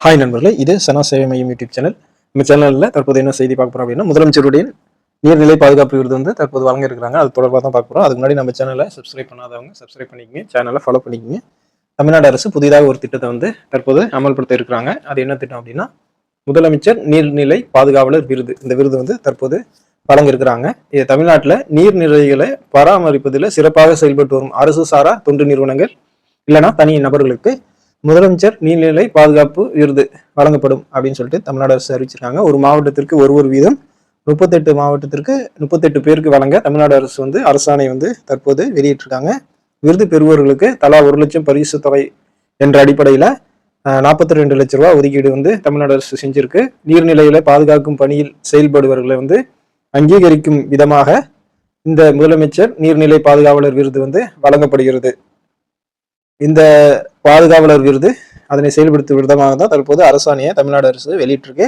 Hi நண்பர்களே, இது சனா சேவை மையம் யூடியூப் சேனல். நம்ம சேனலில் தற்போது என்ன செய்தி பார்க்க போறோம் அப்படின்னா, முதலமைச்சருடைய நீர்நிலை பாதுகாப்பு விருது வந்து தற்போது வழங்க இருக்கிறாங்க. அது தொடர்பாக தான் பார்க்க போறோம். அதுக்கு முன்னாடி நம்ம சேனலை சப்ஸ்கிரைப் பண்ணாதவங்க சப்ஸ்கிரைப் பண்ணிக்கங்க, சேனலை ஃபாலோ பண்ணிக்கங்க. தமிழ்நாடு அரசு புதிதாக ஒரு திட்டத்தை வந்து தற்போது அமல்படுத்த இருக்கிறாங்க. அது என்ன திட்டம் அப்படின்னா, முதலமைச்சர் நீர்நிலை பாதுகாவலர் விருது. இந்த விருது வந்து தற்போது வழங்க இருக்கிறாங்க. இது தமிழ்நாட்டில் நீர்நிலைகளை பராமரிப்பதில் சிறப்பாக செயல்பட்டு வரும் அரசு சாரா தொண்டு நிறுவனங்கள் இல்லைன்னா தனி நபர்களுக்கு முதலமைச்சர் நீர்நிலை பாதுகாப்பு விருது வழங்கப்படும் அப்படின்னு சொல்லிட்டு தமிழ்நாடு அரசு அறிவிச்சிருக்காங்க. ஒரு மாவட்டத்திற்கு ஒரு வீதம் 38 மாவட்டத்திற்கு 38 பேருக்கு வழங்க தமிழ்நாடு அரசு வந்து அரசாணை வந்து தற்போது வெளியிட்டிருக்காங்க. விருது பெறுவோர்களுக்கு தலா 1 லட்சம் பரிசு தொகை என்ற அடிப்படையில 42 லட்சம் ரூபாய் ஒதுக்கீடு வந்து தமிழ்நாடு அரசு செஞ்சிருக்கு. நீர்நிலைகளை பாதுகாக்கும் பணியில் செயல்படுபவர்களை வந்து அங்கீகரிக்கும் விதமாக இந்த முதலமைச்சர் நீர்நிலை பாதுகாவலர் விருது வந்து வழங்கப்படுகிறது. இந்த பாதுகாவலர் விருது அதனை செயல்படுத்தும் விதமாக தான் தற்போது அரசாணையை தமிழ்நாடு அரசு வெளியிட்டிருக்கு.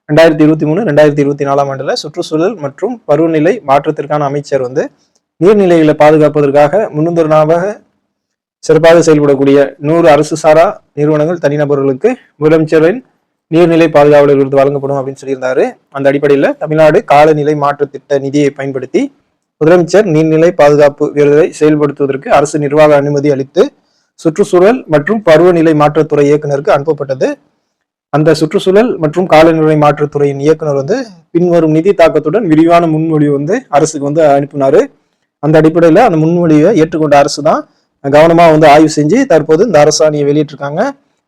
2023-2024 ஆண்டுல சுற்றுச்சூழல் மற்றும் பருவநிலை மாற்றத்திற்கான அமைச்சர் வந்து நீர்நிலைகளை பாதுகாப்பதற்காக முன்னுதாரணமாக சிறப்பாக செயல்படக்கூடிய 100 அரசு சாரா நிறுவனங்கள் தனிநபர்களுக்கு முதலமைச்சரின் நீர்நிலை பாதுகாவலர் விருது வழங்கப்படும் அப்படின்னு சொல்லியிருந்தாரு. அந்த அடிப்படையில் தமிழ்நாடு காலநிலை மாற்ற திட்ட நிதியை பயன்படுத்தி முதலமைச்சர் நீர்நிலை பாதுகாப்பு விருதை செயல்படுத்துவதற்கு அரசு நிர்வாக அனுமதி அளித்து சுற்றுச்சூழல் மற்றும் பருவநிலை மாற்றத்துறை இயக்குநருக்கு அனுப்பப்பட்டது. அந்த சுற்றுச்சூழல் மற்றும் காலநிலை மாற்றத்துறையின் இயக்குனர் வந்து பின்வரும் நிதி தாக்கத்துடன் விரிவான முன்மொழிவு வந்து அரசுக்கு வந்து அனுப்பினாரு. அந்த அடிப்படையில அந்த முன்மொழிவை ஏற்றுக்கொண்ட அரசு தான் கவனமா வந்து ஆய்வு செஞ்சு தற்போது இந்த அரசாணையை வெளியிட்டிருக்காங்க.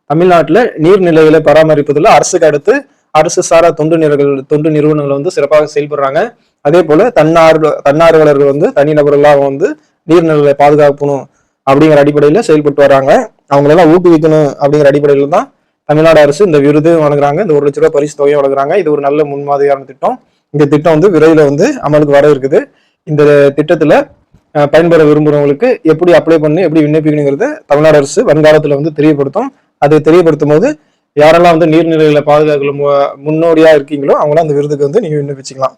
தமிழ்நாட்டில் நீர்நிலைகளை பராமரிப்பதில் அரசுக்கு அடுத்து அரசு சாரா தொண்டு நிறுவனங்கள் வந்து சிறப்பாக செயல்படுறாங்க. அதே போல தன்னார்வலர்கள் வந்து தனிநபர்களாக வந்து நீர்நிலைகளை பாதுகாக்கணும் அப்படிங்கிற அடிப்படையில செயல்பட்டு வராங்க. அவங்களெல்லாம் ஊக்குவிக்கணும் அப்படிங்கிற அடிப்படையில தான் தமிழ்நாடு அரசு இந்த விருது வழங்குறாங்க. இந்த 1 லட்ச ரூபாய் பரிசு தொகையை வழங்குறாங்க. இது ஒரு நல்ல முன்மாதிரியான திட்டம். இந்த திட்டம் வந்து விரைவில் வந்து அமலுக்கு வர இருக்குது. இந்த திட்டத்துல பயன்பெற விரும்புறவங்களுக்கு எப்படி அப்ளை பண்ணி எப்படி விண்ணப்பிக்கணுங்கிறத தமிழ்நாடு அரசு வருங்காலத்துல வந்து தெரியப்படுத்தும். அதை தெரியப்படுத்தும் போது யாரெல்லாம் வந்து நீர்நிலைகளை பாதுகாக்கல முன்னோடியா இருக்கீங்களோ அவங்களாம் அந்த விருதுக்கு வந்து நீங்க விண்ணப்பிச்சுக்கலாம்.